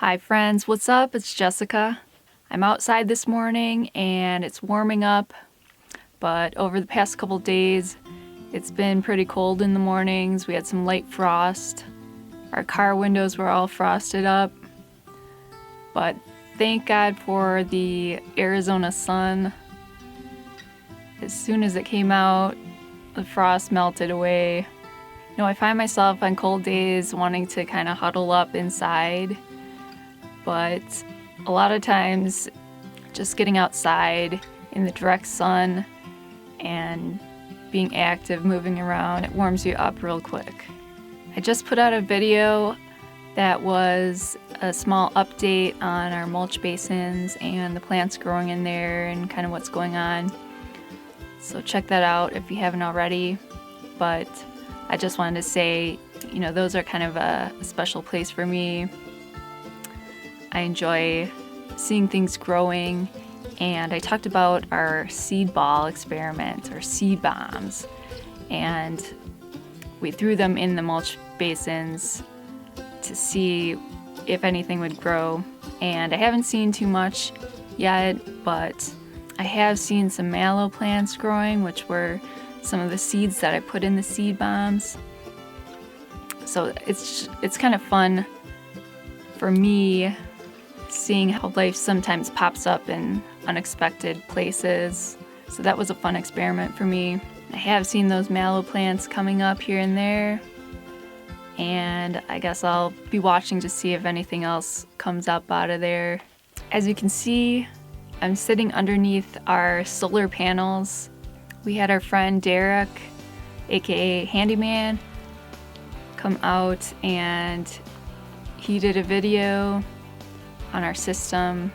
Hi friends, what's up? It's Jessica. I'm outside this morning and it's warming up, but over the past couple days it's been pretty cold in the mornings. We had some light frost. Our car windows were all frosted up, but thank God for the Arizona sun. As soon as it came out, the frost melted away. You know, I find myself on cold days wanting to kind of huddle up inside, but a lot of times just getting outside in the direct sun and being active, moving around, it warms you up real quick. I just put out a video that was a small update on our mulch basins and the plants growing in there and kind of what's going on. So check that out if you haven't already. But I just wanted to say, you know, those are kind of a special place for me. I enjoy seeing things growing, and I talked about our seed ball experiment, or seed bombs, and we threw them in the mulch basins to see if anything would grow. And I haven't seen too much yet, but I have seen some mallow plants growing, which were some of the seeds that I put in the seed bombs. So it's kind of fun for me seeing how life sometimes pops up in unexpected places. So that was a fun experiment for me. I have seen those mallow plants coming up here and there, and I guess I'll be watching to see if anything else comes up out of there. As you can see, I'm sitting underneath our solar panels. We had our friend Derek, aka Handyman, come out and he did a video on our system.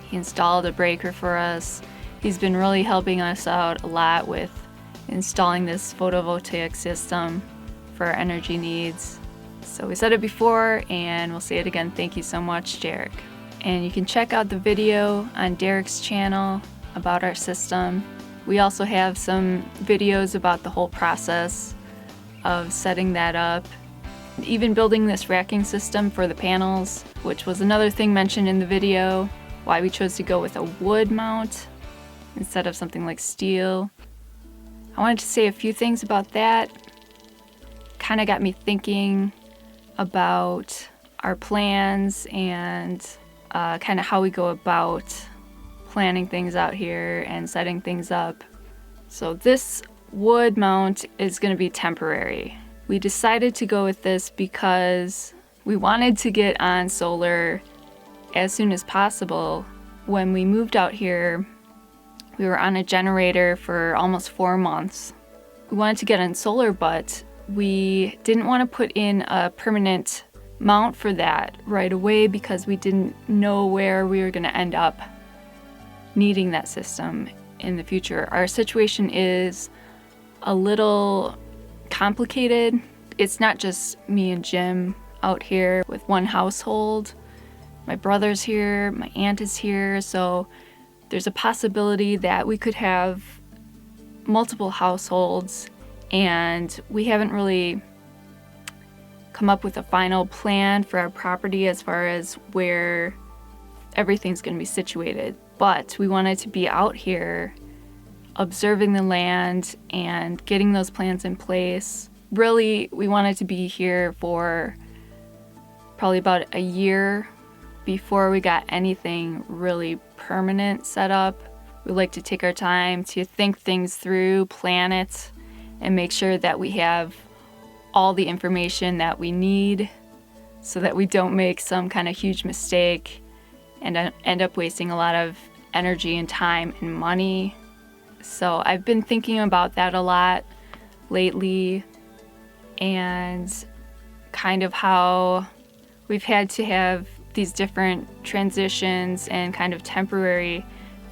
He installed a breaker for us. He's been really helping us out a lot with installing this photovoltaic system for our energy needs. So we said it before and we'll say it again. Thank you so much, Derek. And you can check out the video on Derek's channel about our system. We also have some videos about the whole process of setting that up. Even building this racking system for the panels, which was another thing mentioned in the video, why we chose to go with a wood mount instead of something like steel. I wanted to say a few things about that. Kind of got me thinking about our plans and kind of how we go about planning things out here and setting things up. So this wood mount is going to be temporary. We decided to go with this because we wanted to get on solar as soon as possible. When we moved out here, we were on a generator for almost 4 months. We wanted to get on solar, but we didn't want to put in a permanent mount for that right away because we didn't know where we were going to end up needing that system in the future. Our situation is a little complicated. It's not just me and Jim out here with one household. My brother's here, my aunt is here, so there's a possibility that we could have multiple households, and we haven't really come up with a final plan for our property as far as where everything's going to be situated. But we wanted to be out here observing the land and getting those plans in place. Really, we wanted to be here for probably about a year before we got anything really permanent set up. We like to take our time to think things through, plan it, and make sure that we have all the information that we need so that we don't make some kind of huge mistake and end up wasting a lot of energy and time and money. So I've been thinking about that a lot lately, and kind of how we've had to have these different transitions and kind of temporary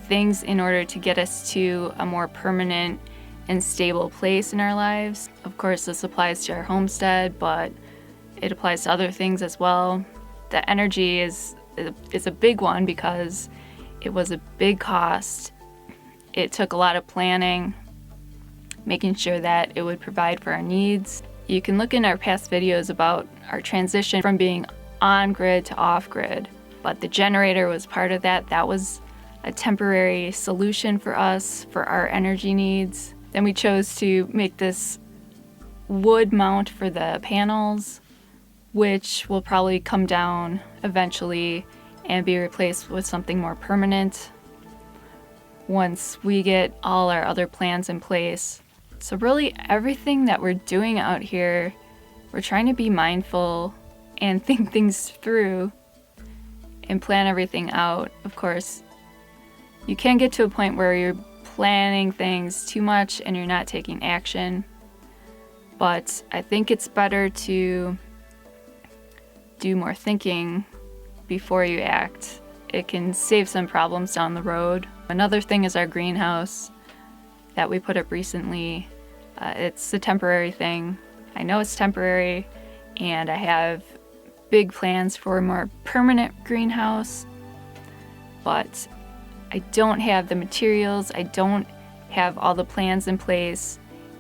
things in order to get us to a more permanent and stable place in our lives. Of course, this applies to our homestead, but it applies to other things as well. The energy is a big one because it was a big cost. It took a lot of planning, making sure that it would provide for our needs. You can look in our past videos about our transition from being on-grid to off-grid. But the generator was part of that. That was a temporary solution for us for our energy needs. Then we chose to make this wood mount for the panels, which will probably come down eventually and be replaced with something more permanent once we get all our other plans in place. So really everything that we're doing out here, we're trying to be mindful and think things through and plan everything out. Of course, you can get to a point where you're planning things too much and you're not taking action. But I think it's better to do more thinking before you act. It can save some problems down the road. Another thing is our greenhouse that we put up recently. It's a temporary thing. I know it's temporary, and I have big plans for a more permanent greenhouse, but I don't have the materials, I don't have all the plans in place,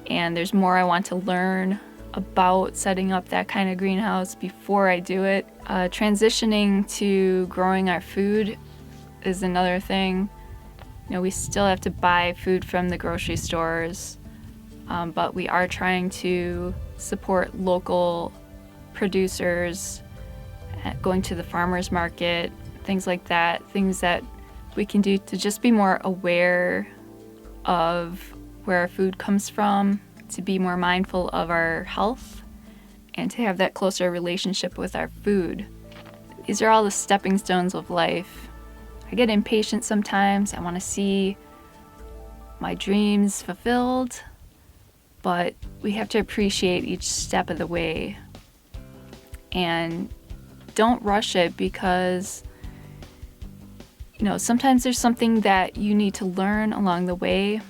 and there's more I want to learn about setting up that kind of greenhouse before I do it. Transitioning to growing our food is another thing. We still have to buy food from the grocery stores, but we are trying to support local producers, going to the farmers market, things like that, things that we can do to just be more aware of where our food comes from, to be more mindful of our health, and to have that closer relationship with our food. These are all the stepping stones of life. I get impatient sometimes. I want to see my dreams fulfilled, but we have to appreciate each step of the way. And don't rush it, because sometimes there's something that you need to learn along the way,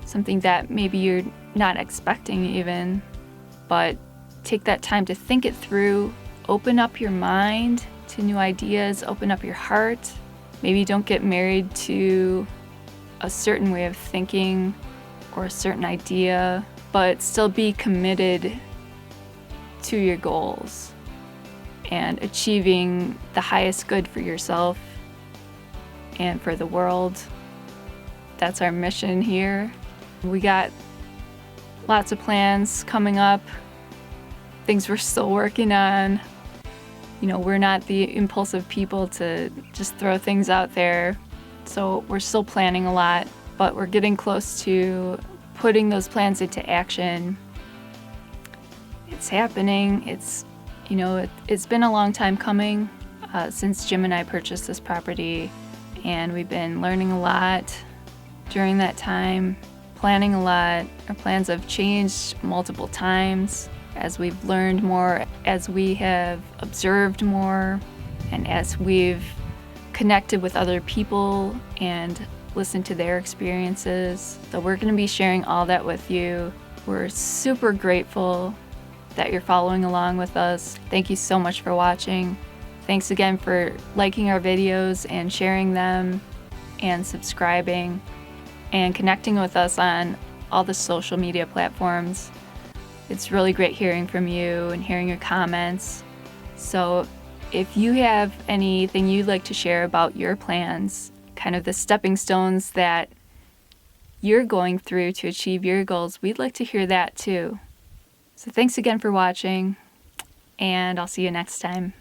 something that maybe you're not expecting even, but take that time to think it through, open up your mind to new ideas, open up your heart. Maybe don't get married to a certain way of thinking or a certain idea, but still be committed to your goals and achieving the highest good for yourself and for the world. That's our mission here. We got lots of plans coming up, things we're still working on. We're not the impulsive people to just throw things out there, so we're still planning a lot, but we're getting close to putting those plans into action. It's happening. It's been a long time coming since Jim and I purchased this property, and we've been learning a lot during that time, planning a lot. Our plans have changed multiple times as we've learned more, as we have observed more, and as we've connected with other people and listened to their experiences. So we're going to be sharing all that with you. We're super grateful that you're following along with us. Thank you so much for watching. Thanks again for liking our videos and sharing them and subscribing and connecting with us on all the social media platforms. It's really great hearing from you and hearing your comments. So if you have anything you'd like to share about your plans, kind of the stepping stones that you're going through to achieve your goals, we'd like to hear that too. So thanks again for watching, and I'll see you next time.